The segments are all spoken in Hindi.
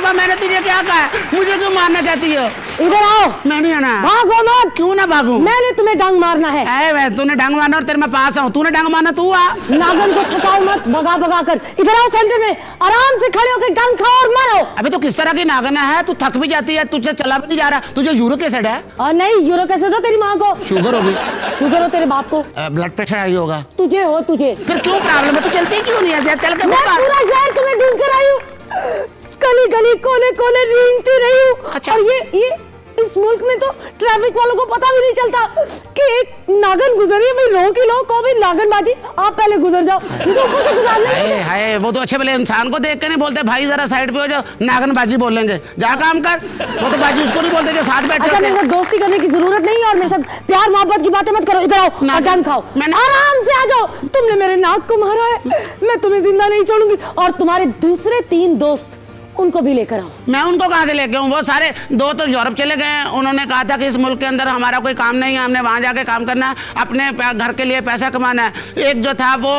दफा मैंने तुझे क्या कहा है? मुझे क्यों मारना चाहती हो? इधर आओ। मैं नहीं आना। भागो मत। क्यों ना भागूं? मैंने तुम्हें डंग मारना है। तूने डंग मारना और तेरे मैं पास आऊं। तूने डंग मारना, तू आ। नागन को थकाओ मत भगा भगा कर। इधर आओ सेंटर में, आराम से खड़े होकर डंग खाओ और मारो। अबे तो किस तरह की नागन है? तू थक भी जाती है, तुझसे चला भी नहीं जा रहा। तुझे यूरिक एसिड है? नहीं, यूरिक एसिड हो तेरी माँ को। शुगर होगी। शुगर हो तेरे बाप को। ब्लड प्रेशर आई होगा। तुझे हो तुझे। फिर क्यों प्रॉब्लम है? तू चलती क्यों नहीं है? चल के मैं पूरा शहर तुम्हें ढूंढ कर आई हूँ, गली गली कोने कोने रेंगती रही हूँ। अच्छा। और ये इस मुल्क में तो ट्रैफिक वालों को पता भी नहीं चलता कि एक नागन गुजरी है। भाई रोक ही लो, को भी नागन बाजी, आप पहले गुजर जाओ। ये तो ऊपर से गुजरने हाय, वो तो अच्छे भले इंसान को देख के नहीं बोलते भाई जरा साइड पे हो जाओ, नागन बाजी बोलेंगे। जा काम कर। वो तो बाजी उसको नहीं बोलते जो साथ बैठे। अच्छा, मेरे साथ दोस्ती करने की जरूरत नहीं है और मेरे साथ प्यार मोहब्बत की बातें मत करो। इधर आओ, नागन खाओ, आराम से आ जाओ। तुमने मेरे नाक को मारा है, मैं तुम्हें जिंदा नहीं छोड़ूंगी। और तुम्हारे दूसरे 3 दोस्त, उनको भी लेकर आओ। मैं उनको कहाँ से लेके आऊँ? वो सारे 2 तो यूरोप चले गए हैं। उन्होंने कहा था कि इस मुल्क के अंदर हमारा कोई काम नहीं है, हमने वहाँ जाके काम करना है, अपने घर के लिए पैसा कमाना है। एक जो था वो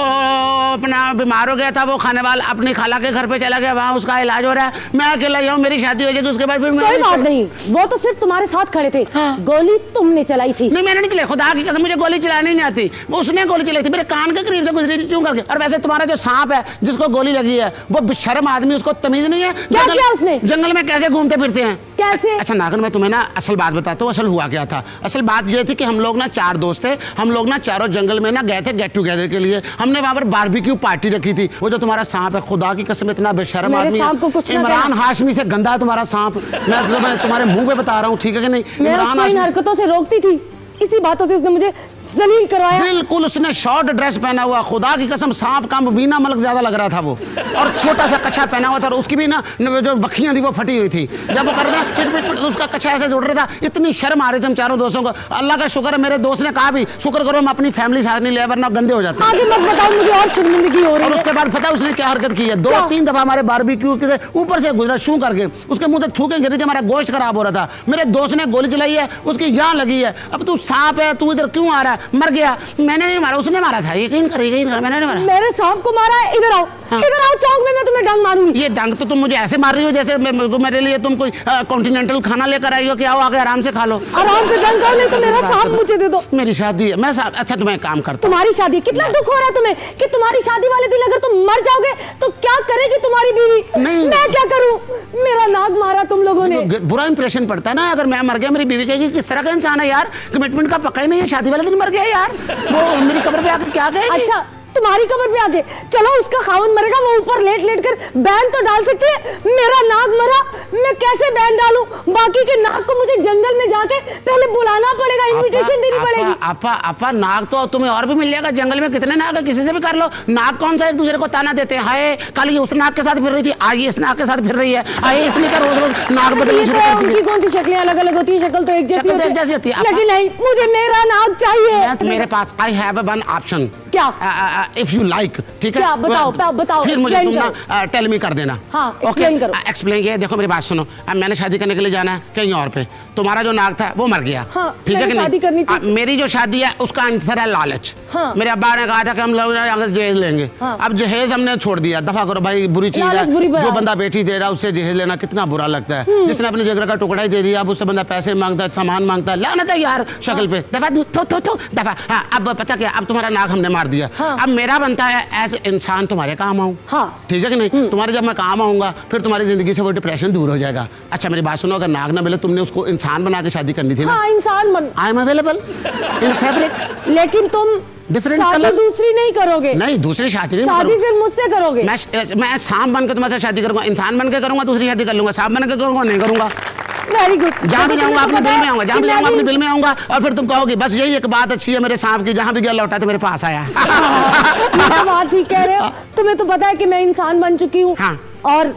अपना बीमार हो गया था, वो खाने वाला अपनी खाला के घर पे चला गया, वहाँ उसका इलाज हो रहा है। मैं अकेला जाऊँ, मेरी शादी हो जाएगी, उसके बाद फिर कोई बात नहीं। वो तो सिर्फ तुम्हारे साथ खड़े थे। हाँ। गोली तुमने चलाई थी। नहीं, मैंने नहीं चलाई, खुदा की कसम मुझे गोली चलानी नहीं आती। वो उसने गोली चलाई थी, मेरे कान के करीब से गुजरी थी, क्यों करके। और वैसे तुम्हारा जो सांप है जिसको गोली लगी है, वो बेशर्म आदमी, उसको तमीज नहीं है। क्या किया उसने? जंगल में कैसे घूमते फिरते हैं? कैसे? अच्छा नागन, मैं तुम्हें ना असल बात बताता हूँ। असल हुआ क्या था? असल बात ये थी कि हम लोग ना 4 दोस्त थे। हम लोग ना चारों जंगल में ना गए थे गेट टुगेदर के लिए। हमने वहाँ पर बारबेक्यू पार्टी रखी थी। वो जो तुम्हारा सांप है, खुदा की कसम इतना बेशर्म आदमी है। इमरान हाशमी से गंदा है तुम्हारा सांप। मैं तुम्हारे मुंह पे बता रहा हूँ, ठीक है कि नहीं? इमरान हाशमी हरकतों से रोकती थी, इसी बातों से उसने मुझे जलील करवाया। बिल्कुल, उसने शॉर्ट ड्रेस पहना हुआ, खुदा की कसम सांप का वीना मलक ज्यादा लग रहा था वो। और छोटा सा कच्छा पहना हुआ था, और उसकी भी ना जो वखियां थी वो फटी हुई थी। जब वो कर रहा पिट उसका कच्छा ऐसे जुड़ रहा था। इतनी शर्म आ रही थी हम चारों दोस्तों को। अल्लाह का शुक्र है, मेरे दोस्त ने कहा भी शुक्र करो हम अपनी फैमिली साथ नहीं ले, वरना गंदे हो जाते। आगे मत बताओ, मुझे और शर्मिंदगी हो रही है। और उसके बाद पता उसने क्या हरकत की है? 2-3 दफा हमारे बारबेक्यू के ऊपर से गुजरा शू करके, उसके मुंह से थूकें गिरी थी, हमारा गोश्त खराब हो रहा था। मेरे दोस्त ने गोली चलाई है, उसकी यहाँ लगी है। अब तू सांप है, तू इधर क्यों आ रहा है? मर गया। मैंने नहीं मारा, उसने मारा था। यकीन कर, मैंने नहीं मारा। मेरे सांप को मारा है। इधर आओ। हाँ। इधर आओ, चौक में मैं तुम्हें डंग मारूंगी। ये डंग तो तुम मुझे ऐसे मार रही हो जैसे मेरे लिए तुम कोई कॉन्टिनेंटल खाना लेकर आई हो कि आओ आगे आराम से खा लो। आराम से डंग खाओ, नहीं तो मेरा सांप मुझे दे दो। मेरी शादी है, मैं अच्छा तुम्हें काम करता हूं। तुम्हारी शादी? कितना दुख हो रहा है तुम्हें कि तुम्हारी शादी वाले दिन अगर तुम मर जाओगे तो क्या करेगी तुम्हारी बीवी? नहीं, मैं क्या करूं? मेरा नाक मारा तुम लोगों ने। बुरा इंप्रेशन पड़ता है ना। अगर मैं मर गया, मेरी बीवी कहेगी किस तरह का इंसान है यार, कमिटमेंट का पक्का ही नहीं है, शादी वाले दिन मर गया यार। वो मेरी कब्र पे आकर क्या कहेगी? अच्छा, तुम्हारी कब्र पे आके चलो, उसका खावन मरेगा, वो ऊपर लेट लेट कर बैन तो डाल सकती है। मेरा नाक मरा, मैं कैसे बैन डालूं? बाकी के नाक को मुझे जंगल में जाके पहले बुलाना पड़ेगा, इनविटेशन देनी पड़ेगी। आपा नाक तो तुम्हें और भी मिल जाएगा जंगल में, कितने नाक है, किसी से भी कर लो। नाक कौन सा एक दूसरे को ताना देते हैं? हाय कल ये उस नाक के साथ फिर रही थी, आज ये इस नाक के साथ फिर रही है। आए इसलिए का रोज रोज नाक बदलनी शुरू कर दी। उनकी कौन सी शक्लें अलग अलग होती है? शक्ल तो एक जैसी होती है, लेकिन नहीं, मुझे मेरा नाक चाहिए। मेरे पास आई हैव वन ऑप्शन। क्या? इफ यू लाइक, ठीक है? क्या? बताओ। फिर मुझे तुम ना टेल मी कर देना। हाँ, एक्सप्लेन करो। एक्सप्लेन ये देखो, मेरी बात सुनो। अब मैंने शादी करने के लिए जाना है कहीं और पे। तुम्हारा जो नाक था वो मर गया। हाँ, ठीक है कि शादी करनी थी। मेरी जो शादी है उसका आंसर है लालच। हाँ। मेरे अब्बा ने कहा था कि हम लोग जहेज लेंगे। हाँ। अब जहेज हमने छोड़ दिया। दफा करो भाई, बुरी चीज है। जो बंदा बेटी दे रहा है उससे जहेज लेना कितना बुरा लगता है। जिसने अपने जिगर का टुकड़ा ही दे दिया, अब उससे बंदा पैसे मांगता है, सामान मांगता है। लानत है यार शक्ल पे। दफा। अब पता क्या, अब तुम्हारा नाक हमने मार दिया। अब मेरा बनता है एज इंसान तुम्हारे काम आऊं। ठीक है कि नहीं? तुम्हारे जब मैं काम आऊंगा फिर तुम्हारी जिंदगी से वो डिप्रेशन दूर हो जाएगा। अच्छा मेरी बात सुनो, अगर नाक ना मिले, तुमने उसको इंसान बना के शादी करनी थी ना। हाँ, इंसान बन। I am available in fabric. लेकिन तुम डिफरेंट कलर दूसरी नहीं करोगे? नहीं, दूसरी शादी नहीं। शादी फिर मुझसे करोगे? मैं सांप बन के तुम्हारे शादी करूंगा, इंसान बन के करूंगा, दूसरी शादी कर लूंगा। सांप बन के करूंगा, नहीं करूंगा। Very good. जहाँ भी जाऊंगा अपने बिल में आऊंगा, जहाँ भी जाऊंगा अपने बिल में आऊंगा। और फिर तुम कहोगे बस यही एक बात अच्छी है मेरे सांप की, जहाँ भी गया लौटा तो मेरे पास आया। बात ठीक कह रहे हो। तुम्हें तो पता है कि मैं इंसान बन चुकी हूँ। हाँ। और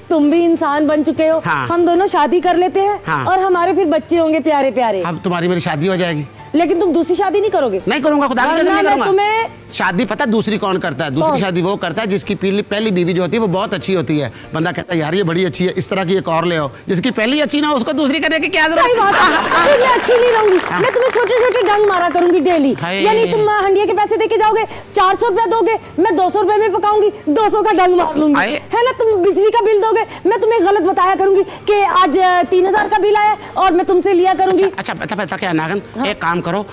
तुम भी इंसान बन चुके हो। हाँ। हम दोनों शादी कर लेते हैं। हाँ। और हमारे फिर बच्चे होंगे प्यारे प्यारे। अब तुम्हारी मेरी शादी हो जाएगी। लेकिन तुम दूसरी शादी नहीं करोगे? नहीं करूंगा, खुदा की कसम नहीं करूंगा। तुम्हें शादी पता दूसरी कौन करता है? दूसरी शादी वो करता है जिसकी पहली बीवी जो होती है वो बहुत अच्छी होती है। बंदा कहता है यार ये बड़ी अच्छी है, इस तरह की एक और ले आओ। जिसकी पहली अच्छी ना हो उसको दूसरी करने की क्या जरूरत है? मैं अच्छी नहीं रहूंगी, मैं तुम्हें छोटे-छोटे डंग मारा करूंगी डेली। यानी तुम हंडिया के पैसे देके जाओगे, 400 रुपया दोगे, मैं 200 रुपए में पकाऊंगी, 200 का डंग मार लूंगी, है ना। तुम बिजली का बिल दोगे, मैं तुम्हें गलत बताया करूंगी कि आज 3000 का बिल आया और मैं तुमसे लिया करूंगी। अच्छा पता क्या नागन, एक काम करो,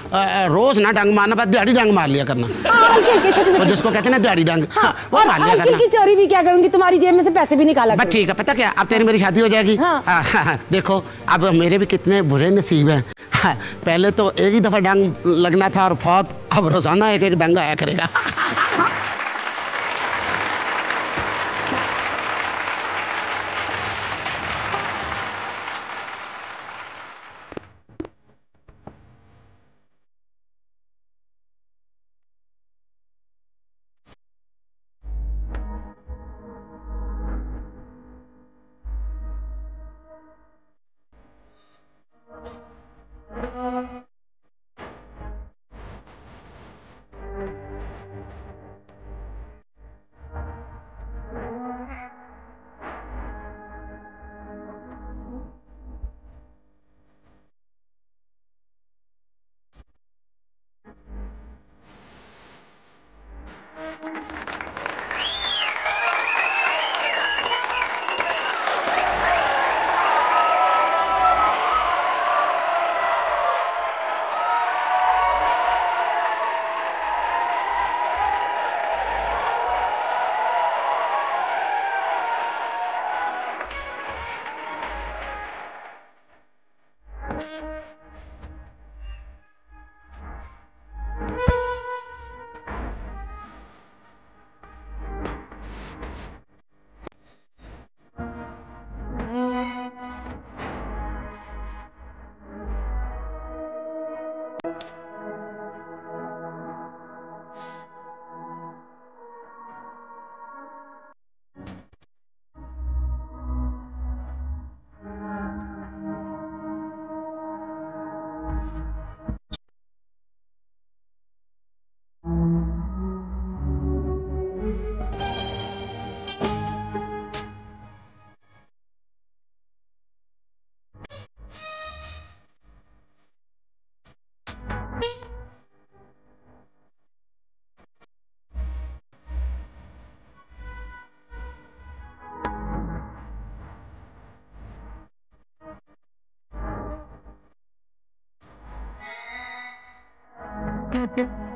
रोज ना डंग मारना, बस दिहाड़ी डंग मार लिया करना। छोटे जिसको कहते हैं ना दिहाड़ी डंग, वो मार लिया करना। की चोरी भी क्या करूंगी, तुम्हारी जेब में से पैसे भी निकाला करूंगी। ठीक है, पता क्या, अब तेरी मेरी शादी हो जाएगी। देखो अब मेरे भी कितने बुरे नसीब हैं। पहले तो एक ही दफा डंग लगना था और फौत, अब रोजाना एक डंग आया करेगा। Okay.